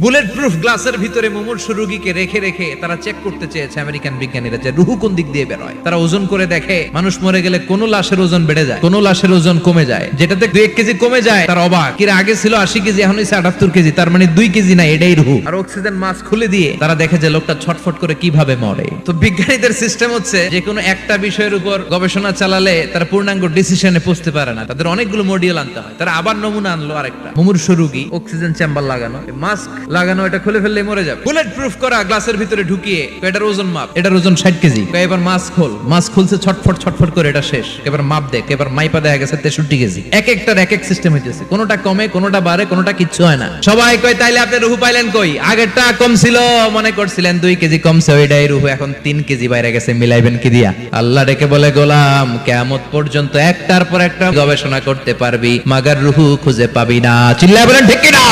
Bullet proof গ্লাসের ভিতরে মুমূর্ষু রোগীকে রেখে রেখে তারা চেক করতে চেয়েছে আমেরিকান বিজ্ঞানীরা যে রুহু কোন দিক দিয়ে বের হয়। তারা ওজন করে দেখে মানুষ মরে গেলে কোন লাশের ওজন বেড়ে যায়, কোন লাশের ওজন কমে যায়। যেটাতে 2-1 কেজি কমে যায় তার অবাক, কিরা আগে ছিল 80 কেজি এখন হইছে 78 কেজি, তার মানে 2 কেজি না, এটাই রুহু। আর অক্সিজেন মাস্ক খুলে দিয়ে তারা দেখে যে লোকটা ছটফট করে কিভাবে মরে। তো বিজ্ঞানীদের সিস্টেম হচ্ছে যে কোনো একটা বিষয়ের উপর গবেষণা চালালে তারা পূর্ণাঙ্গ ডিসিশনে পৌঁছতে পারে না, তাদের অনেকগুলো মডিউল আনতে হয়। তারা আবার নমুনা আনলো আরেকটা মুমূর্ষু রোগী, অক্সিজেন চেম্বার লাগানো, মাস্ক লাগানো, এটা খুলে ফেললে মরে যাবে। বুলেট প্রুফ করা গ্লাসের ভিতরে ঢুকিয়ে এটার ওজন মাপ, এটার ওজন 60 কেজি। এবার মাস্ক খোল, মাস্ক খুলছে ছটফট ছটফট করে, এটা শেষ। এবার মাপ দেখ, এবার মাইপা দেখা গেছে 63 কেজি। এক একটার এক এক সিস্টেম হইতেছে, কোনোটা কমে কোনোটা বাড়ে কোনোটা কিচ্ছু হয় না। সবাই কয় তাইলে আপনি রুহু পাইলেন কই? আগেরটা কম ছিল, মনে করছিলেন 2 কেজি কমছে, ওইটাই রুহু, এখন 3 কেজি বাইরে গেছে, মিলাইবেন কি দিয়া? আল্লাহ ডেকে বলে, গোলাম কিয়ামত পর্যন্ত একটার পর একটা গবেষণা করতে পারবি, মাগার রুহু খুঁজে পাবি না। চিল্লায় বলেন ঠিক কিনা?